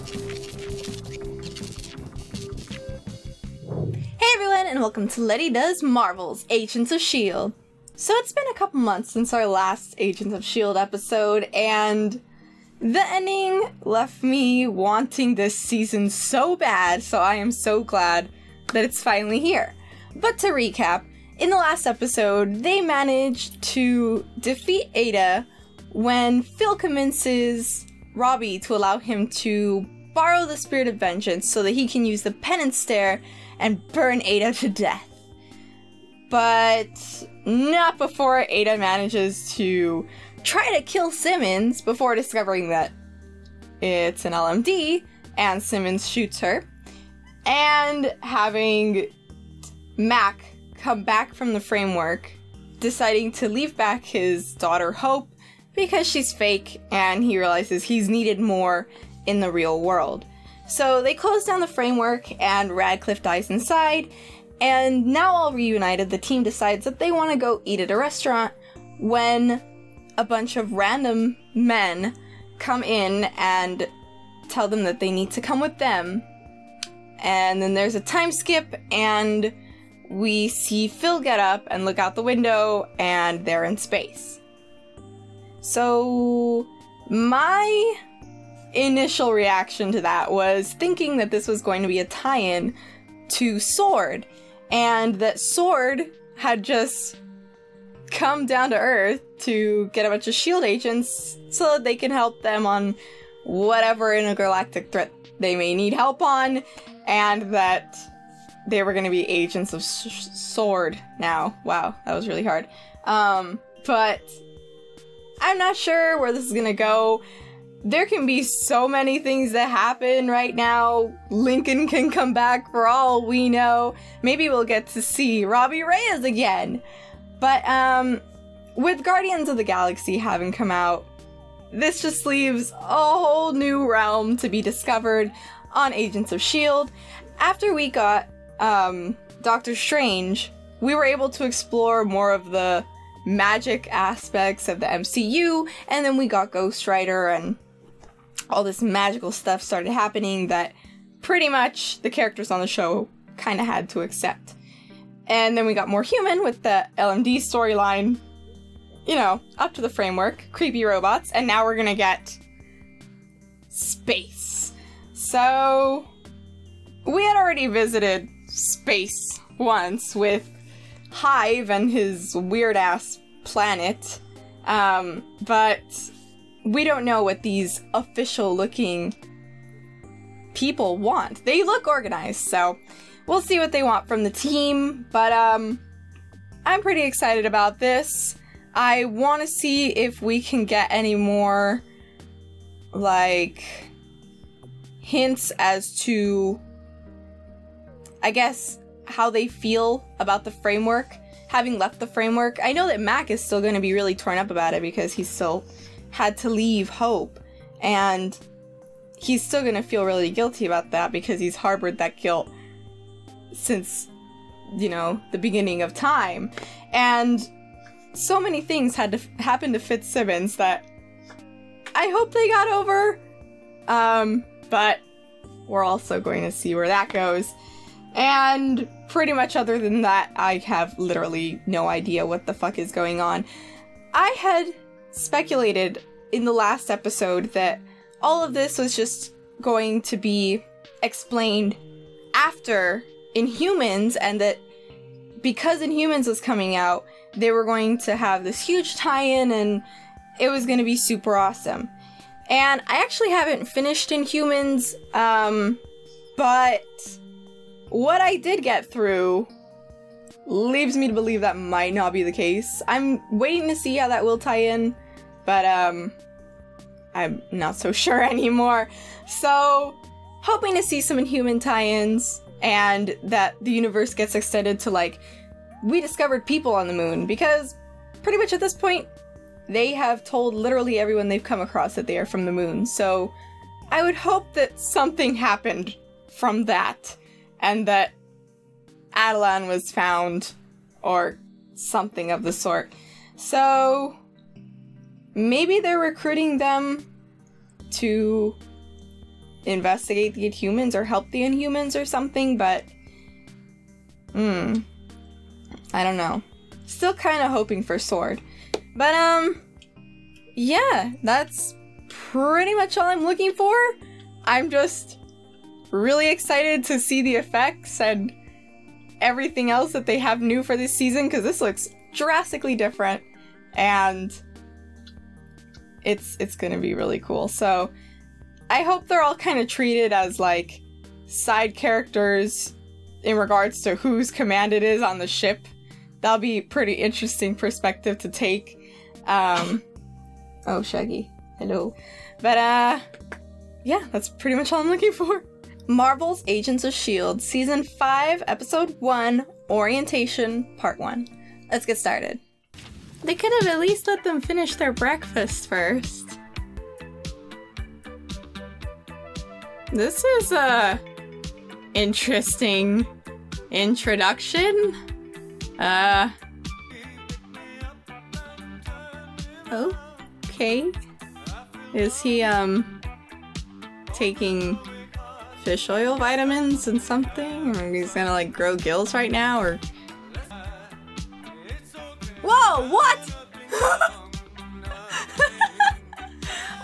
Hey everyone, and welcome to Lety Does Marvel's Agents of S.H.I.E.L.D. So it's been a couple months since our last Agents of S.H.I.E.L.D. episode, and the ending left me wanting this season so bad, so I am so glad that it's finally here. But to recap, in the last episode, they managed to defeat Ada when Phil convinces Robbie to allow him to borrow the Spirit of Vengeance so that he can use the penance stare and burn Ada to death. But not before Ada manages to try to kill Simmons before discovering that it's an LMD, and Simmons shoots her. And having Mac come back from the framework, deciding to leave back his daughter Hope because she's fake and he realizes he's needed more in the real world. So they close down the framework and Radcliffe dies inside, and now all reunited, the team decides that they want to go eat at a restaurant when a bunch of random men come in and tell them that they need to come with them. And then there's a time skip and we see Phil get up and look out the window and they're in space. So my initial reaction to that was thinking that this was going to be a tie-in to Sword, and that Sword had just come down to Earth to get a bunch of S.H.I.E.L.D. agents so that they can help them on whatever intergalactic threat they may need help on, and that they were going to be agents of Sword now. Wow, that was really hard. But I'm not sure where this is going to go. There can be so many things that happen right now. Lincoln can come back for all we know. Maybe we'll get to see Robbie Reyes again. But with Guardians of the Galaxy having come out, this just leaves a whole new realm to be discovered on Agents of S.H.I.E.L.D. After we got Doctor Strange, we were able to explore more of the magic aspects of the MCU, and then we got Ghost Rider, and all this magical stuff started happening that pretty much the characters on the show kind of had to accept. And then we got more human with the LMD storyline, you know, up to the framework, creepy robots, and now we're gonna get space. So we had already visited space once with Hive and his weird-ass planet, but we don't know what these official-looking people want. They look organized, so we'll see what they want from the team, but I'm pretty excited about this. I want to see if we can get any more, like, hints as to, I guess, how they feel about the framework, having left the framework. I know that Mac is still going to be really torn up about it because he still had to leave Hope, and he's still going to feel really guilty about that because he's harbored that guilt since, you know, the beginning of time. And so many things had to happen to Fitzsimmons that I hope they got over, but we're also going to see where that goes. And pretty much other than that, I have literally no idea what the fuck is going on. I had speculated in the last episode that all of this was just going to be explained after Inhumans, and that because Inhumans was coming out, they were going to have this huge tie-in and it was going to be super awesome. And I actually haven't finished Inhumans, but what I did get through leaves me to believe that might not be the case. I'm waiting to see how that will tie in, but I'm not so sure anymore. So, hoping to see some Inhuman tie-ins, and that the universe gets extended to, like, we discovered people on the moon, because pretty much at this point, they have told literally everyone they've come across that they are from the moon. So, I would hope that something happened from that, and that Attilan was found, or something of the sort. So, maybe they're recruiting them to investigate the Inhumans or help the Inhumans or something, but I don't know. Still kind of hoping for Sword. But yeah, that's pretty much all I'm looking for. I'm just really excited to see the effects and everything else that they have new for this season, because this looks drastically different and it's gonna be really cool. So I hope they're all kind of treated as like side characters in regards to whose command it is on the ship. That'll be pretty interesting perspective to take. Oh, Shaggy. Hello. But yeah, that's pretty much all I'm looking for. Marvel's Agents of S.H.I.E.L.D. Season 5, Episode 1, Orientation, Part 1. Let's get started. They could have at least let them finish their breakfast first. This is a interesting introduction. Okay. Is he, taking fish oil vitamins and something? Or he's gonna, like, grow gills right now, or... Whoa, what?!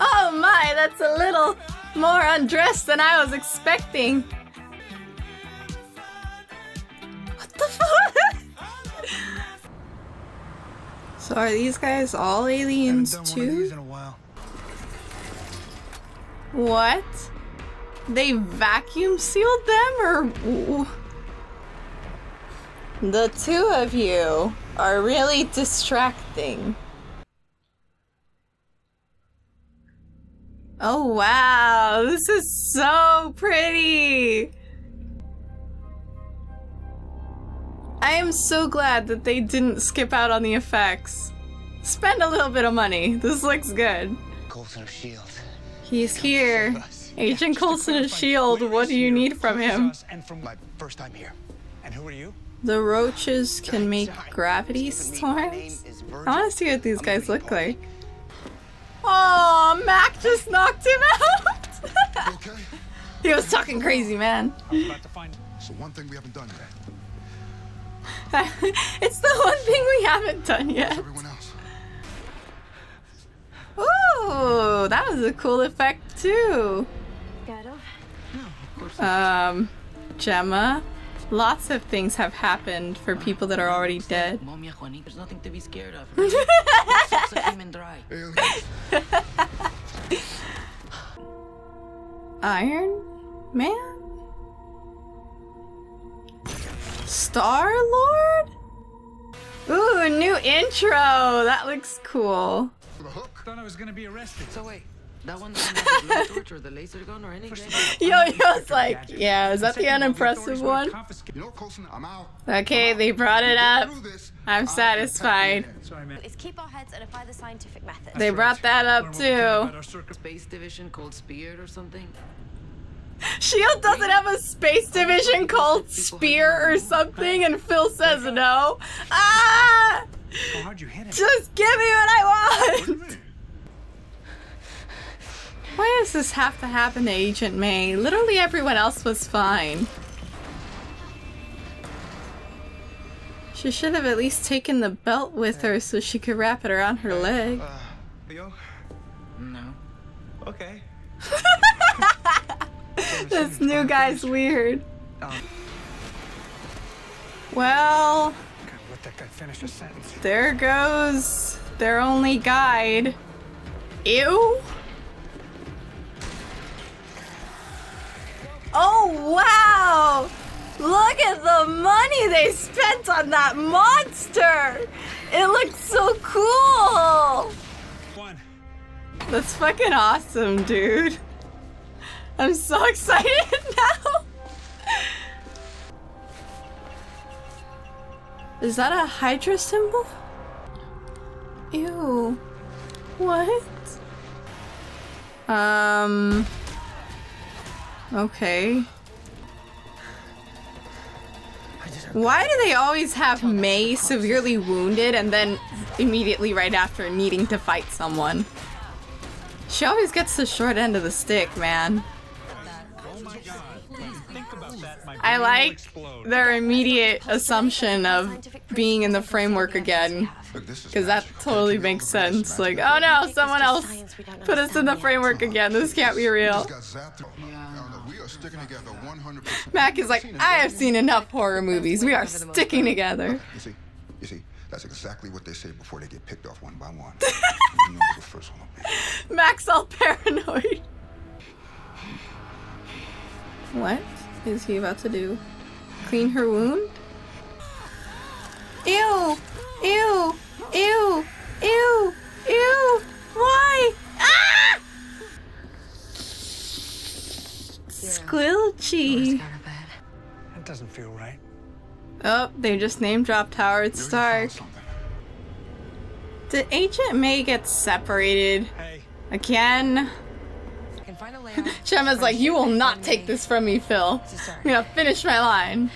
Oh my, that's a little more undressed than I was expecting. What the fuck? So are these guys all aliens too? What? They vacuum sealed them, or... The two of you are really distracting. Oh wow, this is so pretty! I am so glad that they didn't skip out on the effects. Spend a little bit of money. This looks good. Coulson of S.H.I.E.L.D. He's here. Agent Coulson of S.H.I.E.L.D. What do you need from him? And from my first time here. And who are you? The roaches can make gravity storms? I want to see what these guys look like. Oh, Mac just knocked him out! Okay. He was talking crazy, man. So one thing we haven't done yet. It's the one thing we haven't done yet. Everyone else. Ooh, that was a cool effect too. Jemma. Lots of things have happened for people that are already dead. There's nothing to be scared of. Iron Man? Star-Lord? Ooh, new intro! That looks cool. Thought I was gonna be arrested. So wait, that one doesn't have the blue torch or the laser gun or anything? Yo-Yo's like, yeah, is that the unimpressive one? You know, Coulson, I'm out. Okay, they brought it up. I'm satisfied. Is keep our heads and apply the scientific method. They brought that up too. Space division called Spear or something? S.H.I.E.L.D. doesn't have a space division called Spear or something, and Phil says no. Ah! How'd you hit him? Just give me what I want! Why does this have to happen to Agent May? Literally everyone else was fine. She should have at least taken the belt with her so she could wrap it around her leg. Leo? No. Okay. This new guy's weird. Well, Let that guy finish a sentence. there goes their only guide. Ew. Oh wow! Look at the money they spent on that monster! It looks so cool! One. That's fucking awesome, dude. I'm so excited now! Is that a Hydra symbol? Ew. What? Okay. Why do they always have May severely wounded and then immediately right after needing to fight someone? She always gets the short end of the stick, man. Think about that, my I brain will like explode. their immediate assumption of being in the framework again. Because that totally makes sense. Like, oh no, someone else put us in the framework again. This can't be real. Mac is like, I have seen enough horror movies. We are sticking together. You see, that's exactly what they say before they get picked off one by one. The first one will be. Mac's all paranoid. What is he about to do? Clean her wound? Ew! Ew! Ew! Ew! Ew! Why? Ah! Squilchy. That doesn't feel right. Oh, they just name dropped Howard Stark. Did Agent May get separated Hey. again? Jemma's like, you will not take this from me, Phil. I'm gonna finish my line.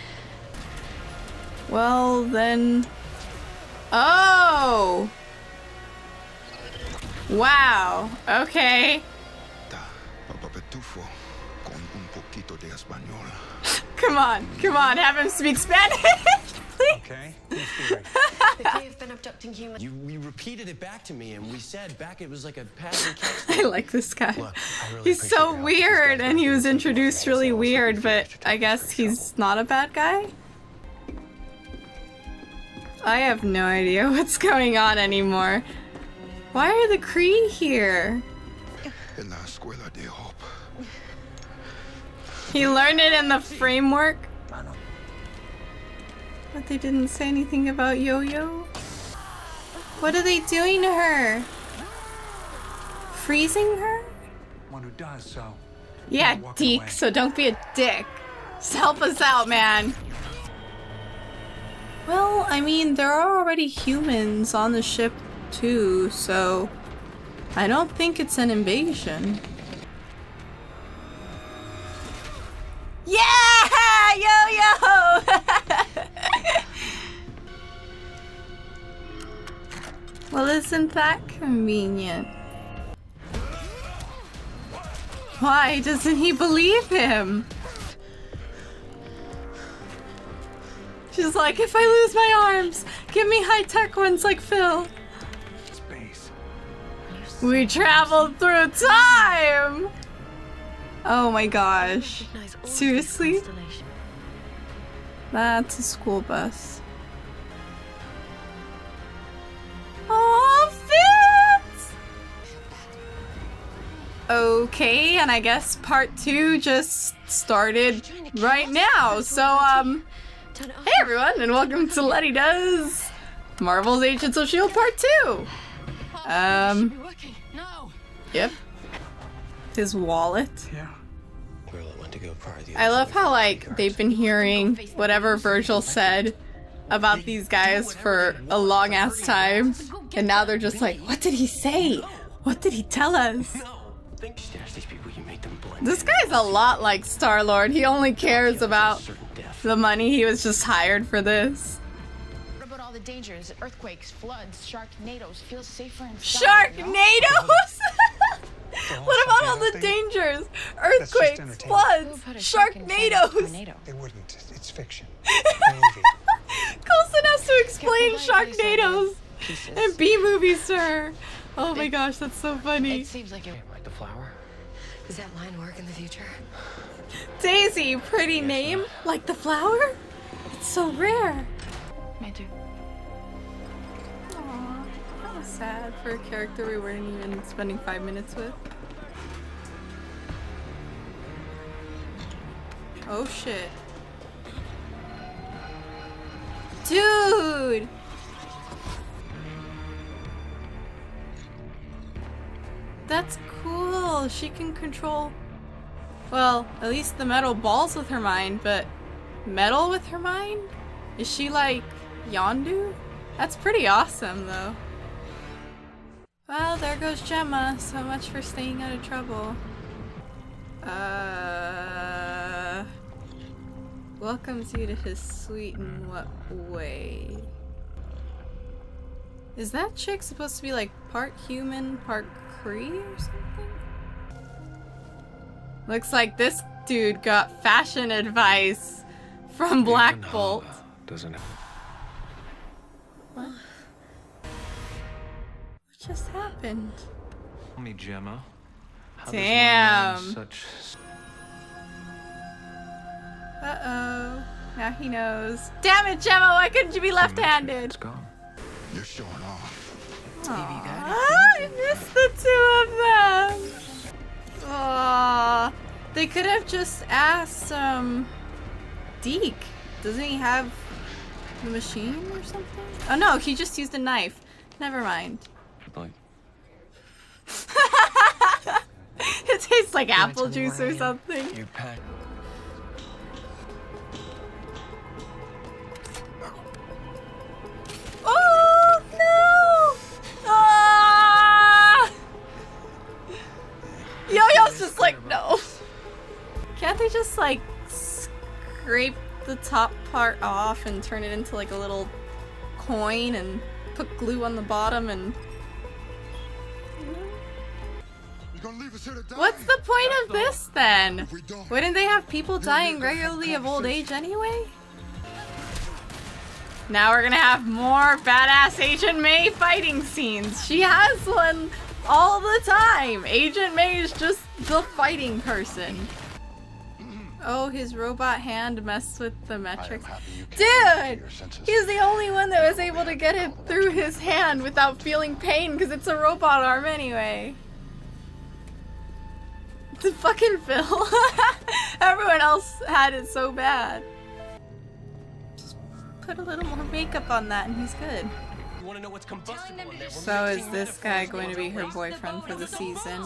Well, then... Oh! Wow. Okay. Come on, come on, have him speak Spanish, please. Okay. They've been abducting humans. You repeated it back to me, and we said back it was like a pass and catch. I like this guy. Look, I really He's appreciate so your help. weird, and he was These guys introduced are really really weird, but extra I guess he's not a bad guy? I have no idea what's going on anymore. Why are the Kree here? He learned it in the framework? But they didn't say anything about Yo-Yo? What are they doing to her? Freezing her? One who does so. Yeah, Walk Deke, away. so don't be a dick. Just help us out, man. Well, I mean, there are already humans on the ship too, so I don't think it's an invasion. Yeah! Yo-Yo! Well, isn't that convenient? Why doesn't he believe him? She's like, if I lose my arms, give me high-tech ones like Phil. Space. We traveled through time! Oh my gosh. Seriously? That's a school bus. Oh, Fitz! Okay, and I guess part 2 just started right now. So, hey everyone, and welcome to Lety Does Marvel's Agents of S.H.I.E.L.D. Part 2! Yep. His wallet. Yeah. I love how, like, they've been hearing whatever Virgil said about these guys for a long-ass time, and now they're just like, what did he say? What did he tell us? This guy's a lot like Star-Lord. He only cares about the money. He was just hired for this. What about all the dangers? Earthquakes, floods, sharknadoes. Feels safer and Sharknadoes? What about all the dangers? Earthquakes, entertainment. floods, sharknadoes. It wouldn't. It's fiction. Coulson has to explain sharknadoes and B-movies to her. Oh my gosh, that's so funny. It seems like the flower. Does that line work in the future? Daisy, pretty name? Like the flower? It's so rare. Me too. Aw, that was sad for a character we weren't even spending 5 minutes with. Oh shit. Dude! That's cool. She can control, well, at least the metal balls with her mind, but metal with her mind? Is she like Yondu? That's pretty awesome though. Well, there goes Jemma. So much for staying out of trouble. Welcomes you to his suite in what way? Is that chick supposed to be like part human, part Kree or something? Looks like this dude got fashion advice from Black Bolt. Doesn't it? What? What just happened? Tell me, Jemma. How Damn. does one learn such... Uh-oh. Now he knows. Damn it, Jemma, why couldn't you be left-handed? It's gone. You're showing off. I missed the two of them. Aww. They could have just asked, Deke. Doesn't he have the machine or something? Oh no, he just used a knife. Never mind. Like... It tastes like apple juice or something. You pack. Oh no! Ah! Yo-Yo's just like, no. Can't they just like scrape the top part off and turn it into like a little coin and put glue on the bottom and... You gonna leave us here to die? What's the point of this then? If we don't, Wouldn't they have people dying regularly of old age anyway? Now we're gonna have more badass Agent May fighting scenes. She has one all the time. Agent May is just the fighting person. Oh, his robot hand messed with the metrics. Dude! He's the only one that was able to get it through his hand without feeling pain because it's a robot arm anyway. The fucking Phil. Everyone else had it so bad. Just put a little more makeup on that and he's good. You want to know what's combustible in there? So is this guy going to be her boyfriend for the season?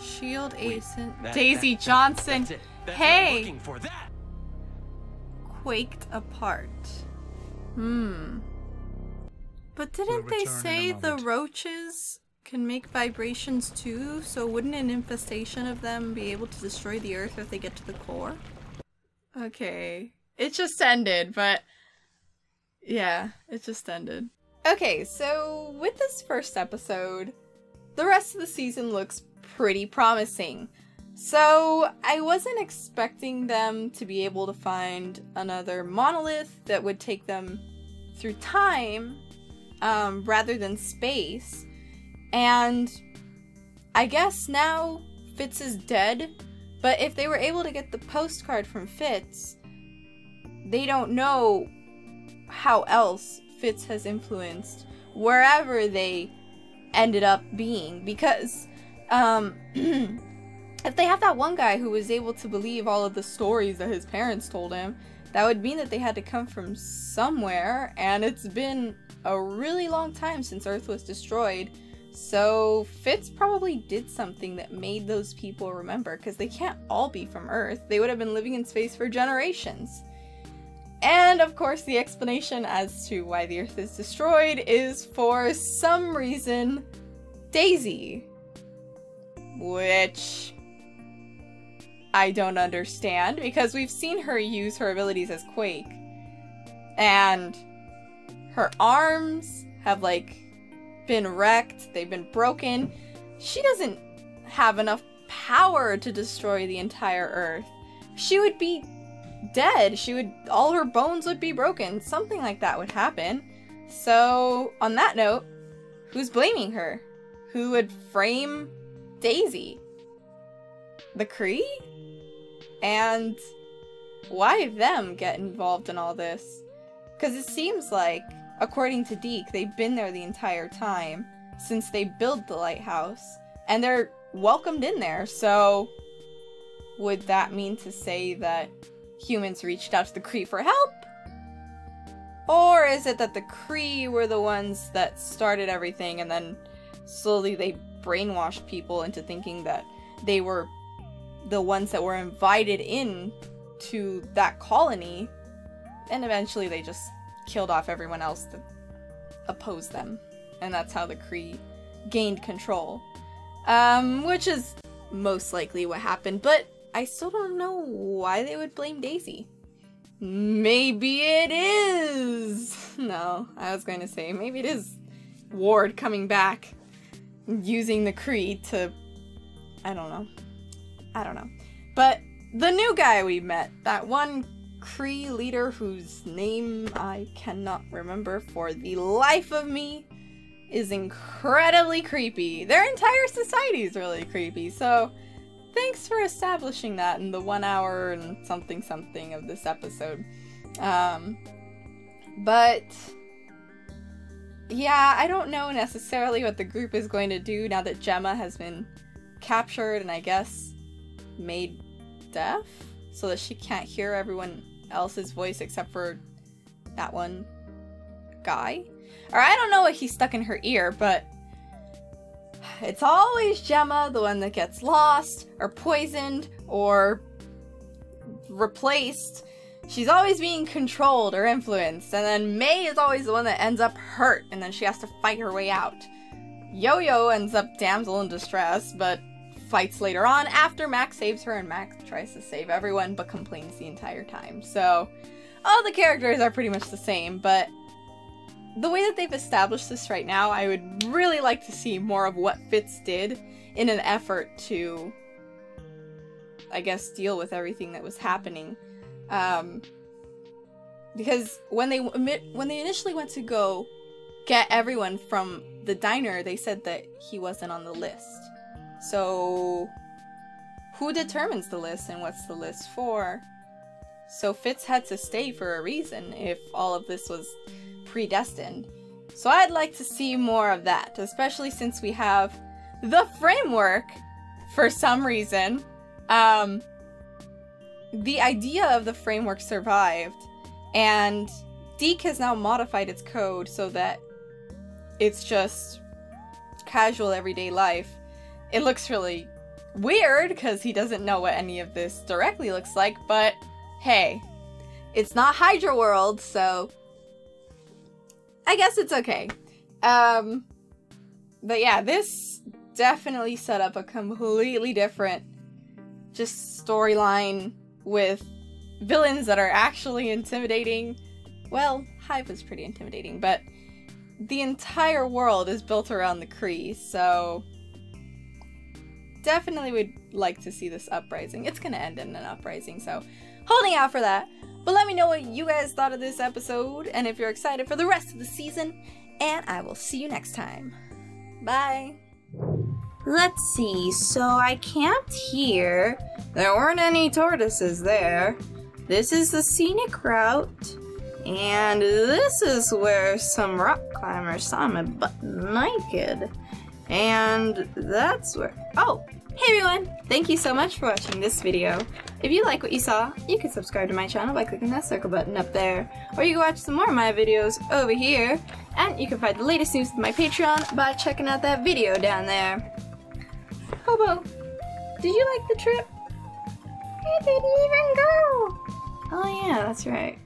Shield Agent Daisy Johnson. Hey! Quaked apart. But didn't they say the roaches can make vibrations too? So wouldn't an infestation of them be able to destroy the Earth if they get to the core? Okay. It just ended, but yeah, it just ended. Okay, so with this first episode, the rest of the season looks pretty promising. So I wasn't expecting them to be able to find another monolith that would take them through time rather than space. And I guess now Fitz is dead, but if they were able to get the postcard from Fitz, they don't know how else Fitz has influenced wherever they ended up being, because if they have that one guy who was able to believe all of the stories that his parents told him, that would mean that they had to come from somewhere, and it's been a really long time since Earth was destroyed. So Fitz probably did something that made those people remember, because they can't all be from Earth. They would have been living in space for generations. And of course the explanation as to why the Earth is destroyed is for some reason Daisy. Which I don't understand, because we've seen her use her abilities as Quake. And her arms have like been wrecked, they've been broken. She doesn't have enough power to destroy the entire Earth. She would be dead. All her bones would be broken. Something like that would happen. So on that note, who's blaming her? Who would frame Daisy? The Kree? And why them get involved in all this? Because it seems like, according to Deke, they've been there the entire time since they built the lighthouse, and they're welcomed in there. So would that mean to say that humans reached out to the Kree for help? Or is it that the Kree were the ones that started everything, and then slowly they brainwashed people into thinking that they were the ones that were invited in to that colony, and eventually they just killed off everyone else that opposed them, and that's how the Kree gained control, which is most likely what happened. But I still don't know why they would blame Daisy. Maybe it is... No, I was going to say maybe it is Ward coming back using the Kree to, I don't know, I don't know. But the new guy we met, that one Kree leader whose name I cannot remember for the life of me, is incredibly creepy. Their entire society is really creepy, so thanks for establishing that in the 1 hour and something of this episode. But yeah, I don't know necessarily what the group is going to do now that Jemma has been captured and I guess made deaf so that she can't hear everyone else's voice except for that one guy. Or I don't know what he's stuck in her ear, but it's always Jemma, the one that gets lost or poisoned or replaced. She's always being controlled or influenced, and then May is always the one that ends up hurt and then she has to fight her way out. Yo-Yo ends up damsel in distress, but fights later on after Max saves her, and Max tries to save everyone but complains the entire time. So all the characters are pretty much the same, but the way that they've established this right now, I would really like to see more of what Fitz did in an effort to, I guess, deal with everything that was happening. Because when they initially went to go get everyone from the diner, they said that he wasn't on the list. So who determines the list and what's the list for? So Fitz had to stay for a reason if all of this was predestined. So I'd like to see more of that, especially since we have the framework for some reason. The idea of the framework survived, and Deke has now modified its code so that it's just casual everyday life. It looks really weird because he doesn't know what any of this directly looks like, but hey, it's not Hydra World, so I guess it's okay. But yeah, this definitely set up a completely different just storyline with villains that are actually intimidating. Well, Hive was pretty intimidating, but the entire world is built around the Kree, so definitely would like to see this uprising. It's gonna end in an uprising, so holding out for that. But let me know what you guys thought of this episode, and if you're excited for the rest of the season, and I will see you next time. Bye! Let's see, so I camped here. There weren't any tortoises there. This is the scenic route. And this is where some rock climbers saw me butt naked. And that's where... Oh! Hey everyone! Thank you so much for watching this video. If you like what you saw, you can subscribe to my channel by clicking that circle button up there. Or you can watch some more of my videos over here. And you can find the latest news with my Patreon by checking out that video down there. Hobo, did you like the trip? I didn't even go! Oh yeah, that's right.